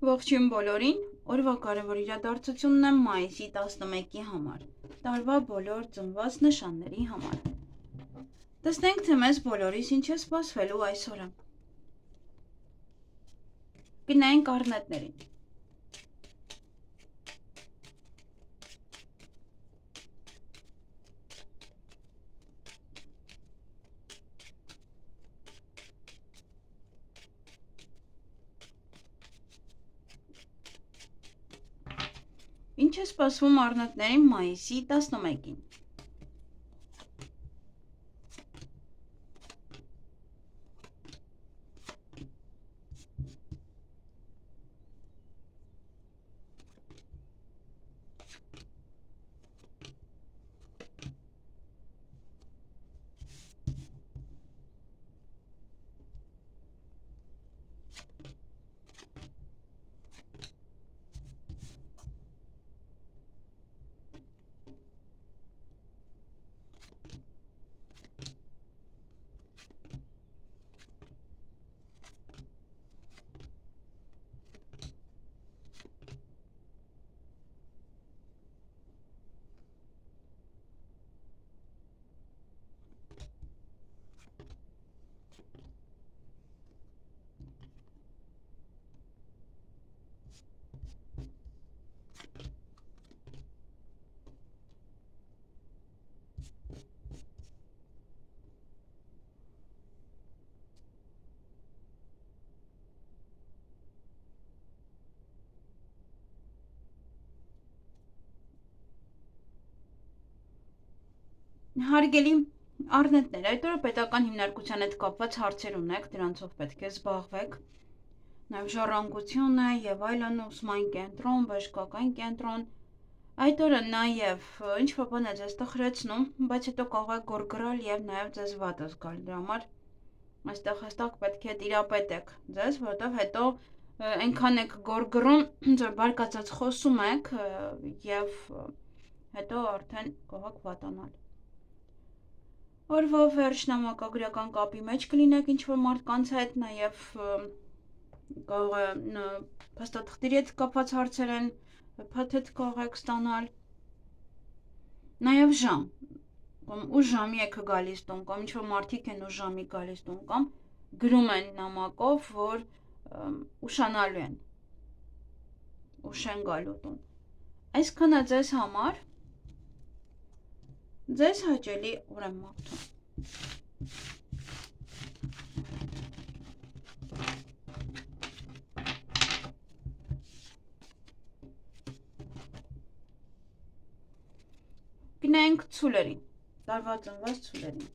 Ողջույն բոլորին, օրվա կարևոր իրադարձությունն է մայիսի 11-ի համար, տարվա բոլոր ծնված նշանների համար։ Տեսնենք, թե մեզ բոլորիս ինչ է սպասվելու այս օրը։ Գնայինք առնետներին։ Ինչ է սպասվում առնետներին մայիսի 11-ին։ Հարգելի առնետներ, այդ օրը պետական հիմնարկության հետ կապված հարցեր ունեք, դրանցով պետք է զբաղվեք, նաև ժառանգություն է և այլն, ուսման կենտրոն, բժշկական կենտրոն, այդ օրը նաև ինչ-որ բան է ձեզ տխրեցնում, բայց հետո կարող եք գորգռալ և նաև ձեզ վատ զգալ, դրա համար այստեղ հստակ պետք է տիրապետեք ձեզ, որովհետև հետո այնքան եք գորգռում, որ բարկացած խոսում եք և հետո արդեն կարող եք վատանալ։ Օրվա վերջնամակագրական կապի մեջ կլինեք ինչ-որ մարդկանց հետ, նաև կարող է փաստաթղթերի հետ կապված հարցեր են, փաթեթ կարող եք ստանալ, նաև ժամ, կամ ուշ ժամի եք գալիս տուն, կամ ինչ-որ մարդիկ են ուշ ժամի գալիս տուն, կամ գրում են նամակով, որ ուշանալու են, ուշ են գալու տուն։ Այսքանը ձեզ համար, ձեզ հաճելի օր եմ մաղթում։ Գնայինք ցուլերին, տարվա ծնված ցուլերին։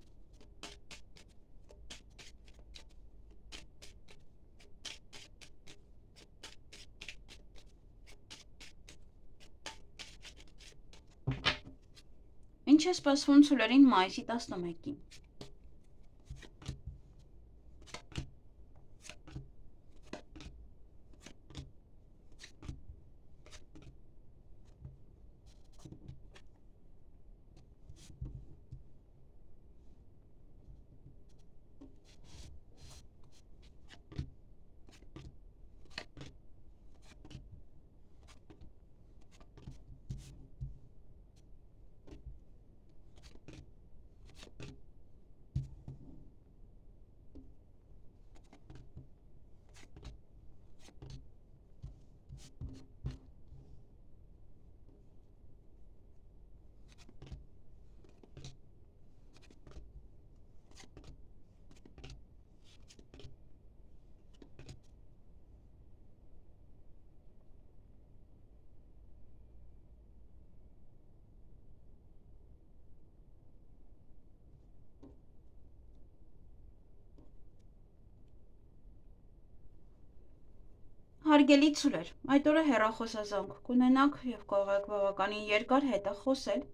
Ինչ է սպասվում ցուլերին մայիսի 11-ին։ Հարգելի ցուլեր, այդ օրը հեռախոսազանգ կունենաք և կարող եք բավականին երկար հետախոսել,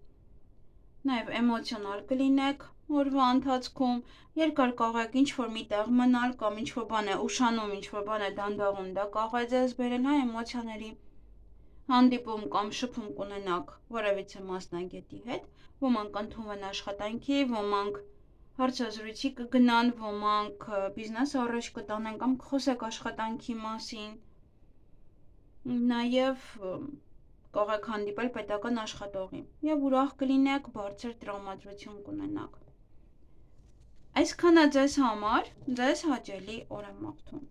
նաև էմոցիոնալ կլինեք օրվա ընթացքում, երկար կարող եք ինչ-որ մի տեղ մնալ կամ ինչ-որ բան է ուշանում, ինչ-որ բան է դանդաղում, դա կարող է ձեզ բերել էմոցիաների հանդիպում կամ շփում կունենաք որևիցե մասնագետի հետ, ոմանք ընդունվեն աշխատանքի, ոմանք հարցազրույցի կգնան, ոմանք բիզնես առաջ կտանեն կամ կխոսեք աշխատանքի մասին, Նաև կարող եք հանդիպել պետական աշխատողի եւ ուրախ կլինեք, բարձր տրամադրություն կունենաք։ Այսքանը ձեզ համար, ձեզ հաճելի օր եմ մաղթում։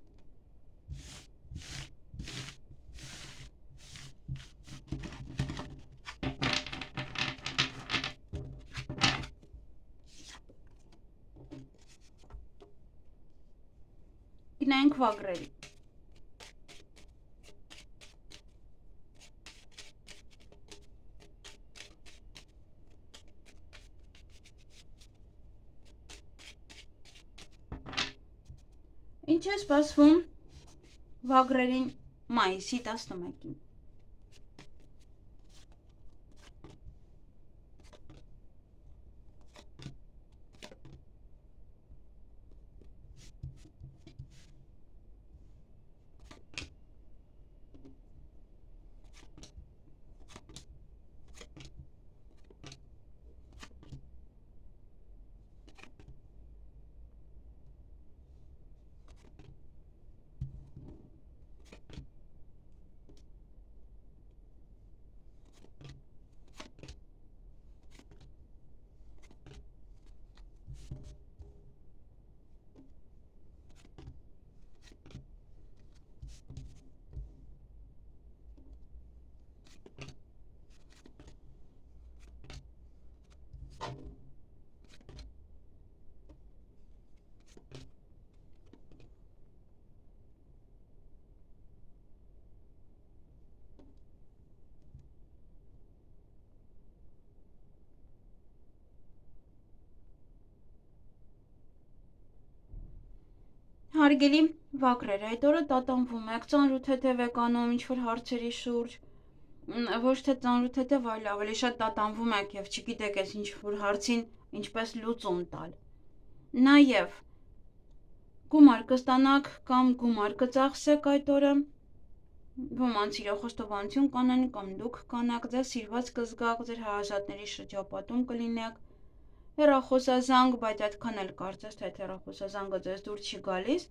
Գնանք վագրերի։ Ինչ է սպասվում վագրերին մայիսի 11-ին։ Հարգելի վագրեր, այդ օրը տատանվում եք, ծանրութեթև եք անում ինչ-որ հարցերի շուրջ, ոչ թե ծանրութեթև, այլ ավելի շատ տատանվում եք եւ չգիտեք այս ինչ-որ հարցին ինչպես լուծում տալ։ Նաեւ գումար կստանաք կամ գումար կծախսեք այդ օրը, ոմանց իրախոստովանություն կանեն կամ դուք կանաք, ձեզ սիրված կզգաք, ձեր հարազատների շրջապատում կլինեք, հեռախոսազանգ, բայց այդքան էլ կարծես թե հեռախոսազանգը ձեզ դուր չի գալիս,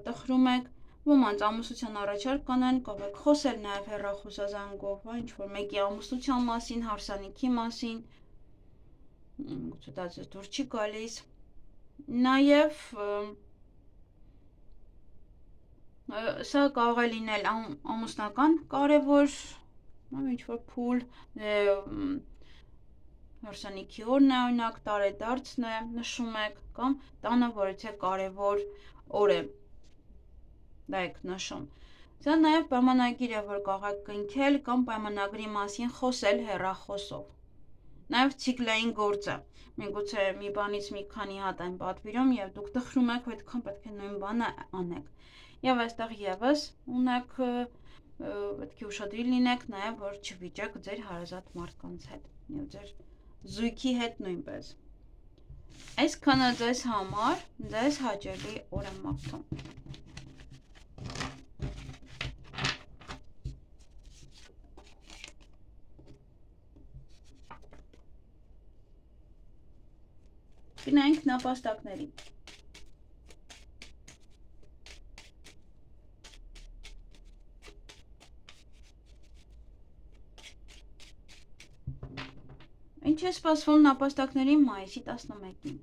տխրում եք, ոմանց ամուսնության առաջարկ կանեն, կարող եք խոսել նաև հեռախոսազանգով, ինչ-որ մեկի ամուսնության մասին, հարսանիքի մասին, դա ձեզ դուր չի գալիս, նաև սա կարող է լինել ամուսնական կարևոր ինչ-որ փուլ, հարսանիքի օրն է, օրինակ տարեդարձն է, նշում եք, կամ տանը որևէ կարևոր օր է, դա եք նշում։ Սա նաև պայմանագիր է, որ կարող եք կնքել կամ պայմանագրի մասին խոսել հեռախոսով։ Նաև ցիկլային գործ է։ Միգուցե մի բանից մի քանի հատ այն պատվիրում եւ դուք տխրում եք, որ այդքան պետք է նույն բանը անեք։ Եվ այստեղ եւս ունեք պետք է ուշադիր լինեք նաև, որ չվիճեք ձեր հարազատ մարդկանց հետ եւ ձեր զույգի հետ նույնպես։ Այսքանը ձեզ համար, ձեզ հաճելի օր եմ մաղթում։ Գնանք նապաստակների։ Ինչ է սպասվում նապաստակների մայիսի 11-ին։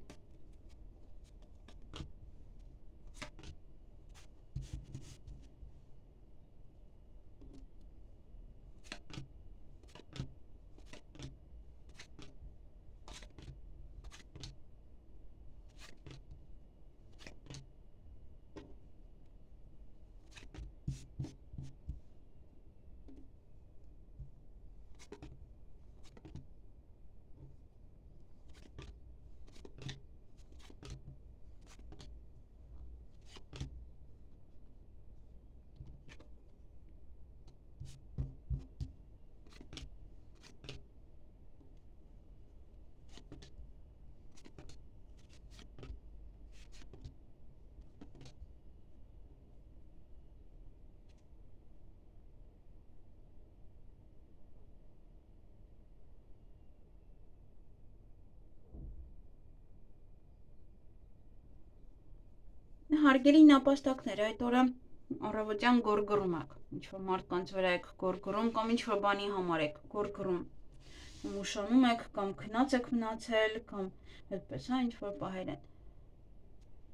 Հարգելի նապաստակներ, այդ օրը առավոտյան գորգռում եք, ինչ-որ մարդկանց վրա եք գորգռում կամ ինչ-որ բանի համար եք գորգռում, ուշանում եք կամ քնած եք մնացել կամ այդպես, հա, ինչ-որ պահեր են։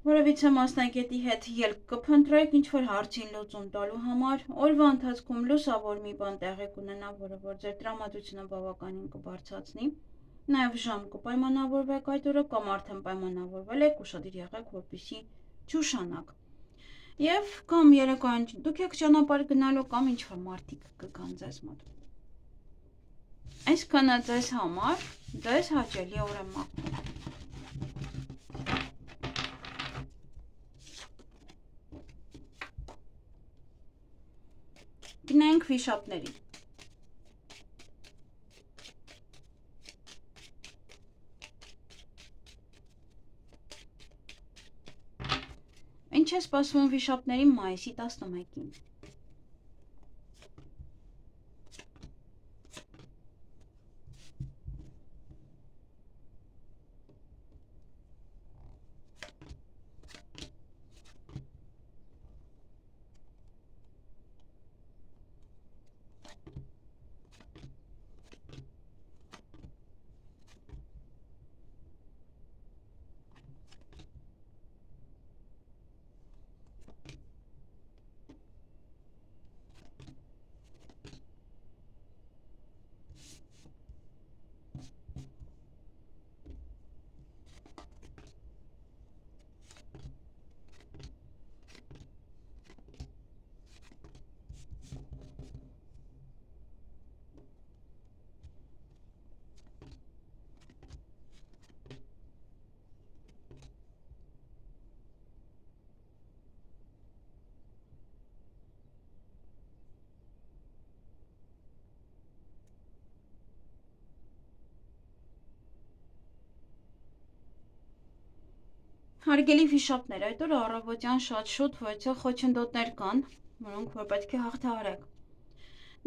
Որևիցե մասնագետի հետ ելք կփնտրեք ինչ-որ հարցին լուծում տալու համար, օրվա ընթացքում լուսավոր մի բան տեղի կունենա, որը որ ձեր տրամադրությունը բավականին կբարձրացնի, նաև ժամ կպայմանավորվեք այդ օրը կամ արդեն պայմանավորվել եք, ուշադիր եղեք, որպեսզի չուշանաք։ Եվ կամ երեկոյան դուք եք ճանապարհ գնալու կամ ինչ-որ մարդիկ կգան ձեզ մոտ։ Այսքանը ձեզ համար, ձեզ հաճելի օր եմ մաղթում։ Գնանք վիշապների։ Ինչ է սպասվում վիշապներին մայիսի 11-ին։ Հարգելի վիշապներ, այդ օրը առավոտյան շատ շուտ ոյցող խոչընդոտներ կան, որոնք որ պետք է հաղթահարեք։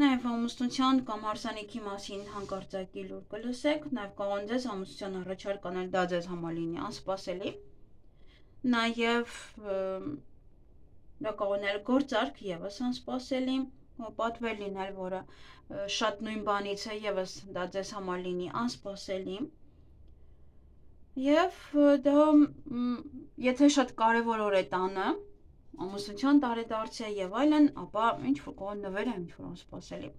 Նաև ամուսնության կամ հարսանիքի մասին հանկարծակի լուր կլսեք, նաև կարող ձեզ ամուսնության առաջարկ անել, դա ձեզ համար լինի անսպասելի։ Նաև դա կարող լինել գործարք եւս անսպասելի, պատվեր լինել, որը շատ նույն բանից է եւս դա ձեզ համար լինի անսպասելի։ Եվ դա եթե շատ կարևոր օր է տանը, ամուսնության տարեդարձ է եւ այլն, ապա ինչ-որ կողմ նվեր է ինչ-որ անսպասելի։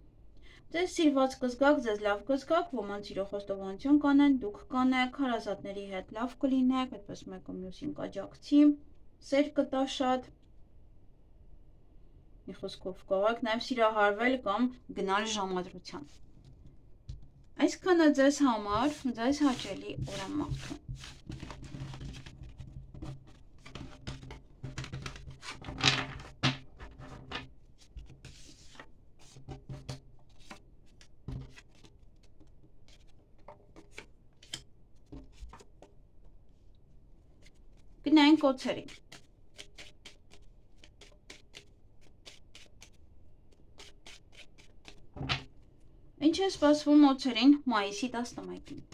Ձեզ սիրված կզգաք, ձեզ լավ կզգաք, ոմանց իրոք խոստովանություն կանեն, դուք կանեք, հարազատների հետ լավ կլինեք, այդպես մեկը մյուսին կաջակցի, սեր կտա շատ։ Մի խոսքով կարող նաև սիրահարվել կամ գնալ ժամադրության։ Այսքանը ձեզ համար, ձեզ հաճելի օր եմ մաղթում։ Գնանք օձերի։ Ինչ է սպասվում օձերին մայիսի 11-ին։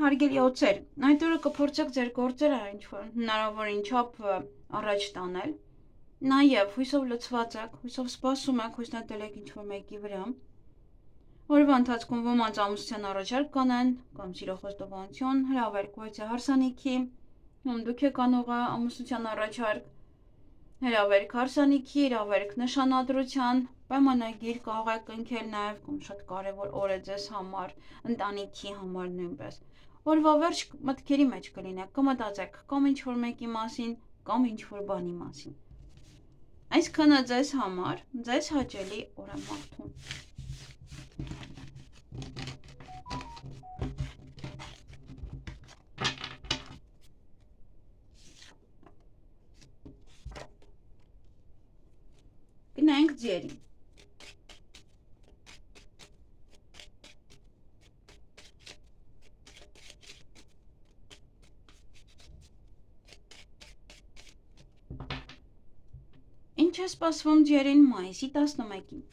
Հարգելի օձեր, այդ օրը կփորձեք ձեր գործերը ինչ-որ հնարավորին չափ առաջ տանել։ Նաև հույսով լցված եք, հույսով սպասում եք, հույսնատել եք ինչ-որ մեկի վրա։ Օրվա ընթացքում ոմանց ամուսնության առաջարկ կանեն կամ սիրո խոստովանություն, հրավերք ո հարսանիքի, դուք եք անողը ամուսնության առաջարկ, հրավերք հարսանիքի, հրավերք նշանադրության, պայմանագիր կարող եք կնքել նաև կամ շատ կարևոր օր է ձեզ համար, ընտանիքի համար նույնպես։ Օրվա վերջ մտքերի մեջ կլինեք, կմտածեք կամ ինչ-որ մեկի մասին, կամ ինչ-որ բանի մասին։ Այսքանը ձեզ համար, ձեզ հաճելի օր եմ մաղթում։ Գնանք ձերին։ Ինչ է սպասվում ձերին մայիսի 11-ին։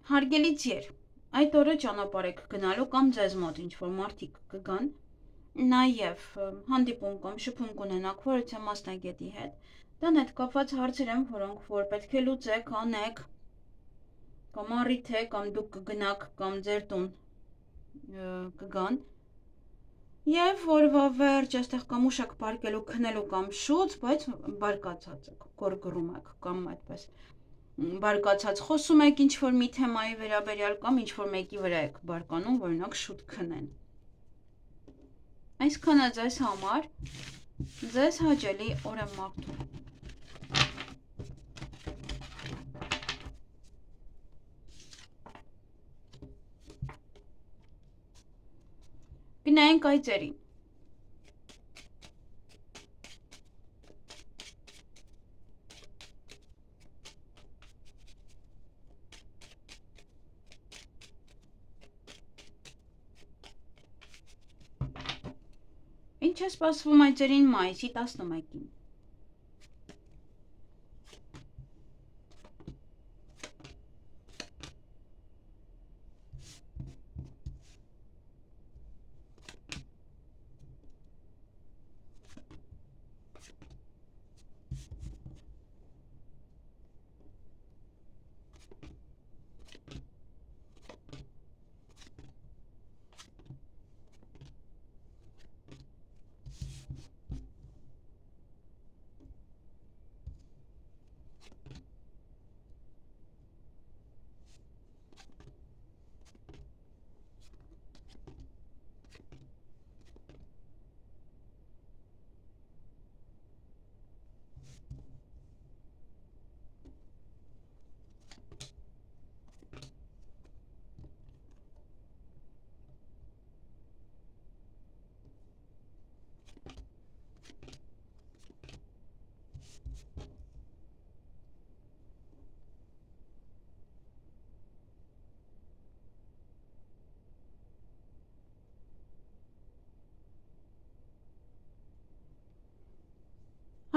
Հարգելի ձեր, այդ օրը ճանապարհ եք գնալու կամ ձեզ մոտ ինչ-որ մարդիկ կգան, նաև հանդիպում կամ շփում կունենաք որևէ մասնագետի հետ, դրան հետ կապված հարցեր են, որոնք որ պետք է լուծեք, անեք, կամ առիթ է, կամ դուք կգնաք, կամ ձեր տուն կգան, եւ որվա վերջ այստեղ կամ ուշ եք պարկելու քնելու կամ շուտ, բայց բարկացած եք, գորգռում եք, կամ այդպես բարկացած խոսում եք ինչ-որ մի թեմայի վերաբերյալ կամ ինչ-որ մեկի վրա եք բարկանում, օրինակ շուտ քնեն։ Այսքանը ձեզ համար, ձեզ հաճելի օր եմ մաղթում։ Գնայինք այծերին։ Ինչ է սպասվում այծերին մայիսի 11-ին։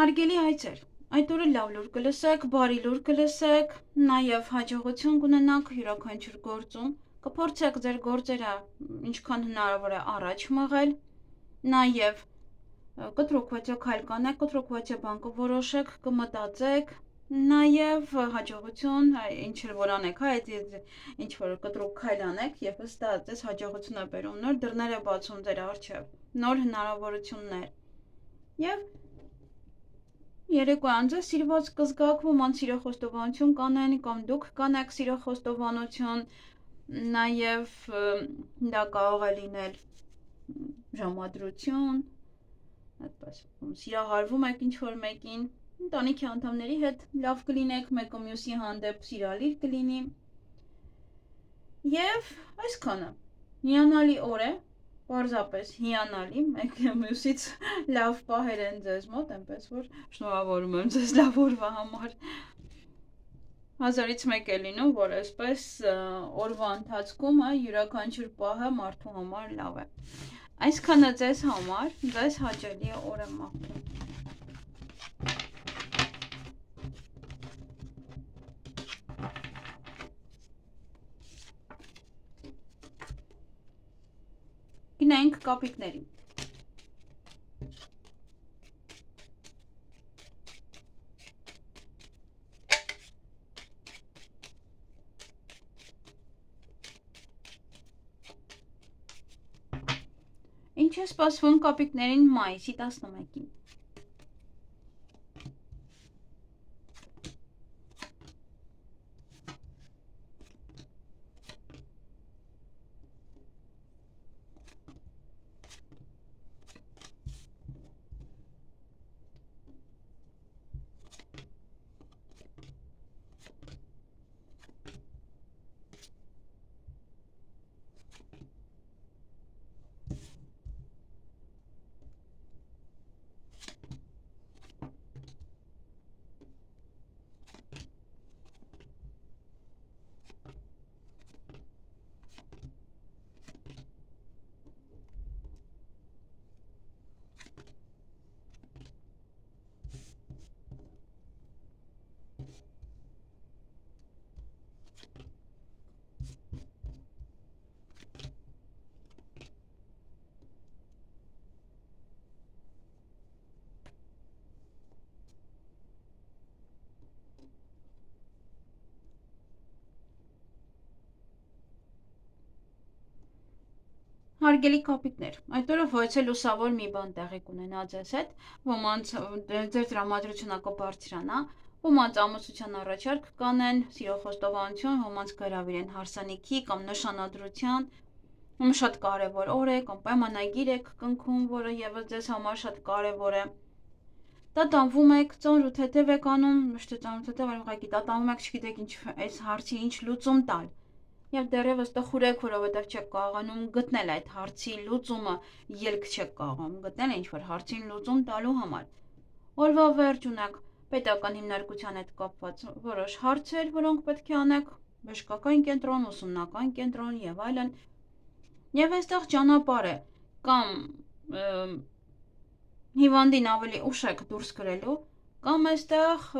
Հարգելի հայցեր, այդ օրը լավ լուր կլսեք, բարի լուր կլսեք, նաև հաջողություն կունենաք յուրաքանչյուր գործում, կփորձեք ձեր գործերը ինչքան հնարավոր է առաջ մղել, նաև կտրուկ քայլ կանեք, կտրուկ բան կորոշեք, կմտածեք, նաև հաջողություն, ինչ որ անեք, ինչ որ կտրուկ քայլ անեք եւ հստակ ձեզ հաջողություն է բերում, նոր դռներ է բացում ձեր առջև, նոր հնարավորություններ եւ Երեկոյան ձեզ սիրված կզգաք, ոմանց սիրոխոստովանություն կանեն, կամ դուք կանեք սիրոխոստովանություն, նաև դա կարող է լինել ժամադրություն, այդպես սիրահարվում եք ինչ-որ մեկին, ընտանիքի անդամների հետ լավ կլինեք, մեկը մյուսի հանդեպ սիրալիր կլինի, և այսքանը, հիանալի օր է, պարզապես հիանալի, մեկ մյուսից լավ պահեր են ձեզ մոտ, այնպես որ շնորհավորում եմ ձեզ լավ օրվա համար, 1000-ից մեկ է լինում, որ այսպես օրվա ընթացքում յուրաքանչյուր պահը մարդու համար լավ է, այսքանը ձեզ համար, ձեզ հաճելի օր եմ մաղթում։ Գնանք կապիկներին։ Ինչ է սպասվում կապիկներին մայիսի 11-ին։ Հարգելի կապիկներ, այդ օրը ոչ է լուսավոր մի բան տեղի կունենա ձեզ հետ, ոմանց ձեր տրամադրությունը կբարձրանա, ոմանց ամուսնության առաջարկ կանեն, սիրոխոստովանություն, ոմանց կհրավիրեն հարսանիքի կամ նշանադրության, շատ կարևոր օր է, կամ պայմանագիր եք կնքում, որը ևս ձեզ համար շատ կարևոր է։ Տատանվում եք, ծանրութեթև եք անում, ոչ թե ծանրութեթև, այլ ուղղակի տատանվում եք, չգիտեք ինչ այս հարցի ինչ լուծում տալ։ Եվ դեռևս տխուր եք, որովհետև չեք կարողանում գտնել այդ հարցի լուծումը, ելք չեք կարողանում գտնել ինչ-որ հարցին լուծում տալու համար։ Օրվա վերջ ունեք պետական հիմնարկության հետ կապված որոշ հարցեր, որոնք պետք է անեք, բժշկական կենտրոն, ուսումնական կենտրոն եւ այլն։ Եվ այստեղ ճանապարհ է կամ հիվանդին ավելի ուշ եք դուրս գրելու, կամ այստեղ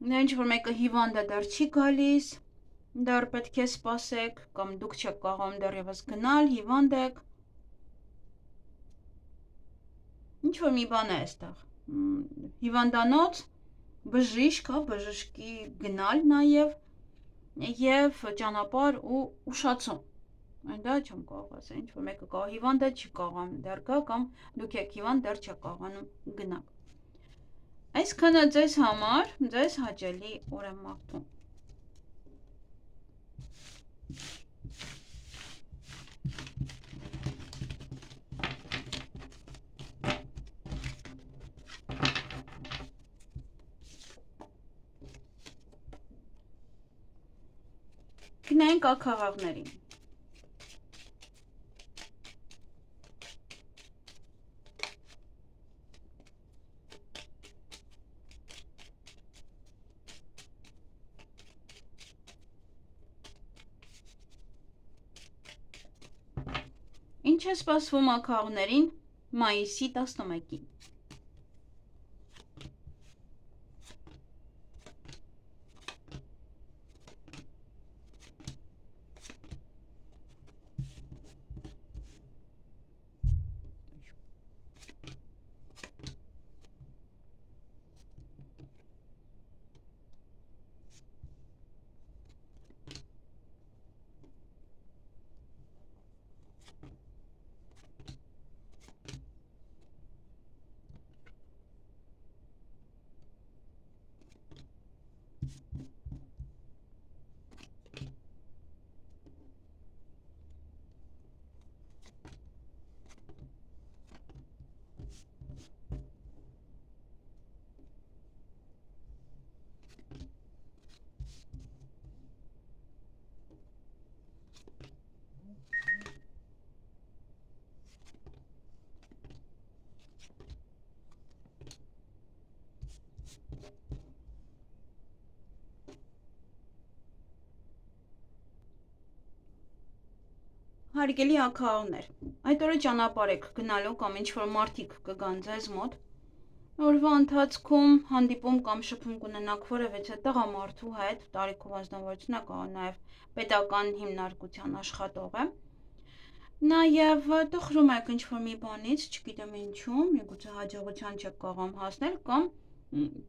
ինչ որ մեկը հիվանդը դեռ չի գալիս, դեռ պետք է սպասեք, կամ դուք չեք կարողանում դեռևս գնալ, հիվանդ եք։ Ինչ որ մի բան է այստեղ։ Հիվանդանոց, բժիշկ, բժշկի գնալ եւ ճանապարհ ու ուշացում։ Այն դա չեմ կարող ասել, ինչ որ մեկը կարող հիվանդ է, չի կարողանում դեռ գա, կամ դուք եք հիվանդ, դեռ չեք կարողանում գնալ։ Այսքանը ձեզ համար, ձեզ հաճելի օր եմ մաղթում։ Գնանք ակաղաղներին։ Ինչ է սպասվում ակաղաղներին մայիսի 11-ին։ Հարգելի ակահողներ, այդ օրը ճանապարհ եք գնալու կամ ինչ-որ մարդիկ կգան ձեզ մոտ, օրվա ընթացքում հանդիպում կամ շփում կունենաք որևէ տղամարդու հետ, տարիքով անձնավորությունը կարող նաև պետական հիմնարկության աշխատող է, նաև տխրում եք ինչ-որ մի բանից, չգիտեմ ինչու, միգուցե հաջողության չեք կարողam հասնել կամ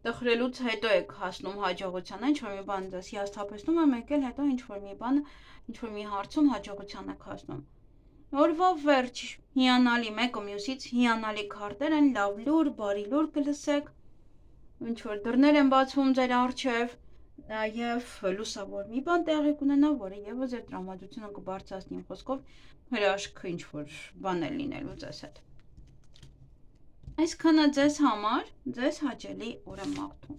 տխրելուց հետո եք հասնում հաջողության, ինչ-որ մի բան ձեզ հիասթափեցնում է, մեկ էլ հետո ինչ-որ մի հարցում հաջողության եք հասնում։ Օրվա վերջ հիանալի մեկը մյուսից հիանալի քարտեր են, լավ լուր, բարի լուր կլսեք, ինչ-որ դռներ են բացվում ձեր առջև, և լուսավոր մի բան տեղի կունենա, որը ևս ձեր տրամադրությունը կբարձրացնի, իմ խոսքով հրաշք ինչ-որ բան է լինելու ձեզ հետ։ Այսքանը ձեզ համար, ձեզ հաճելի օր եմ մաղթում։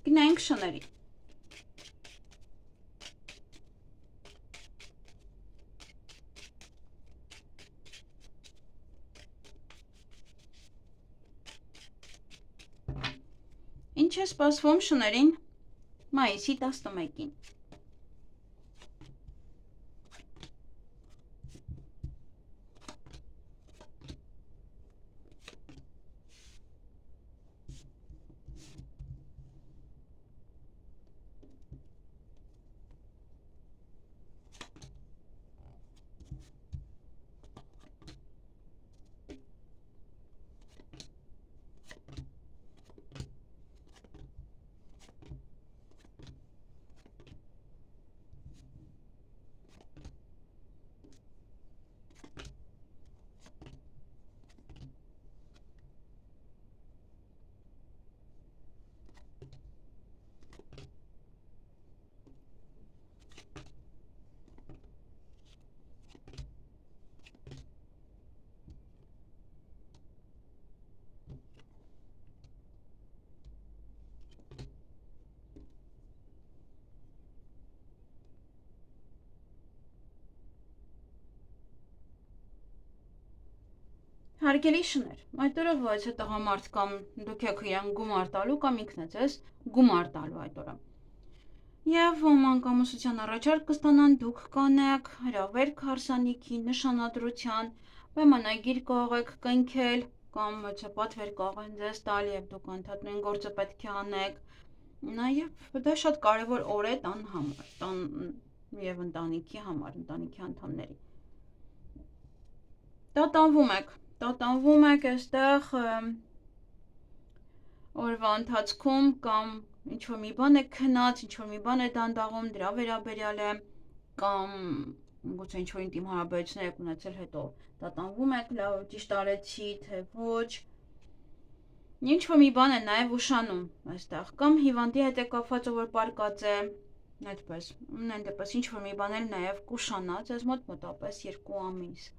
Գնանք շների։ Ինչ է սպասվում շներին մայիսի 11-ին։ Հարգելի շներ, այդ օրը ոչ է տղամարդ կամ դուք եք իրան գումար տալու կամ ինքն է ձեզ գումար տալու այդ օրը։ Եվ մանկամուսության առաջարկ կստանան, դուք կանեք հրավերք հարսանիքի, նշանադրության, պայմանագիր կարող եք կնքել կամ պատվեր կարող են ձեզ տալ և դուք անդադ նույն գործը պետք է անեք։ Նաև դա շատ կարևոր օր է տան համար, տան և ընտանիքի համար, ընտանիքի անդամների։ Տատանվում եք այստեղ օրվա ընթացքում կամ ինչ-որ մի բան է քնած, ինչ-որ մի բան է դանդաղում, դրա վերաբերյալ է, կամ գուցե ինչ-որ ինտիմ հարաբերություններ եք ունեցել, հետո տատանվում եք, լավ ճիշտ արեցի, թե ոչ։ Ինչ-որ մի բան է նաև ուշանում այստեղ, կամ հիվանդի հետ է կապված, ով որ պարկած է, այդպես, ամեն դեպս ինչ-որ մի բան էլ նաև կուշանա, ձեզ մոտապես 2 ամիս։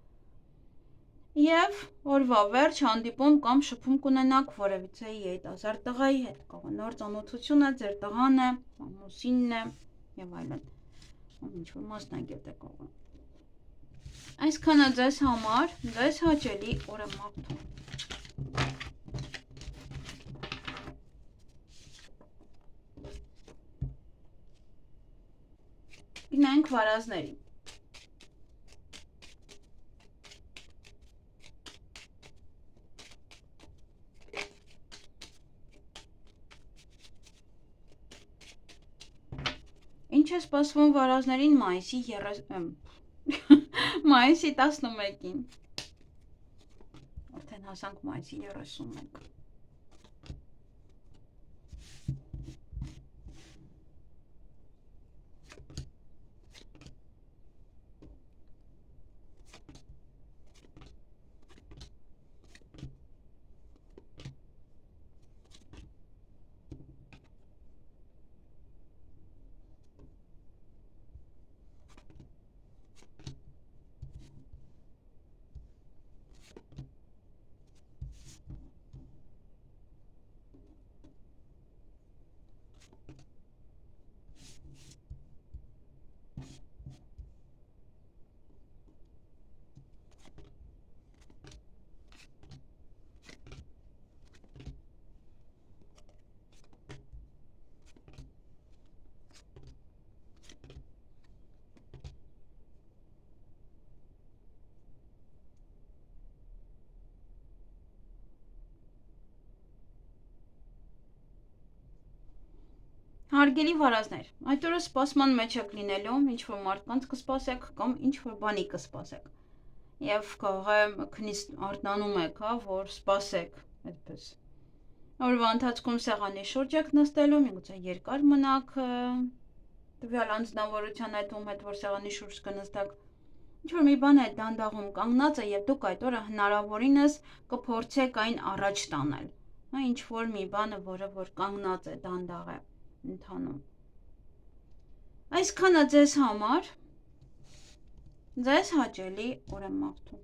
Եվ օրվա վերջ հանդիպում կամ շփում կունենաք որևիցե երիտասարդ տղայի հետ, կարող է նոր ծանոթություն է, ձեր տղան է, ամուսինն է և այլն, ինչ-որ մասնագետ է կարող։ Այսքանը ձեզ համար, ձեզ հաճելի օր եմ մաղթում։ Գնանք վարազների։ Ինչ է սպասվում վարազներին մայիսի 11-ին։ Արդեն հասանք մայիսի 31։ Հարգելի վարազներ, այդ օրը սպասման մեջ եք լինելու, ինչ-որ մարդկանց կսպասեք կամ ինչ-որ բանի կսպասեք։ Եվ կարող է քնից արտանում եք, որ սպասեք, այդպես։ Օրվա ընթացքում սեղանի շուրջ եք նստելու, միգուցե երկար մնաք տվյալ անձնավորության այդ ում հետ, որ սեղանի շուրջ կնստեք։ Ինչ-որ մի բան է դանդաղում կանգնած է եւ դուք այդ օրը հնարավորինս կփորձեք այն առաջ տանել։ Ինչ-որ մի բանը, որը որ կանգնած է, դանդաղ է ընթանում։ Այսքանը ձեզ համար, ձեզ հաճելի օր եմ մաղթում։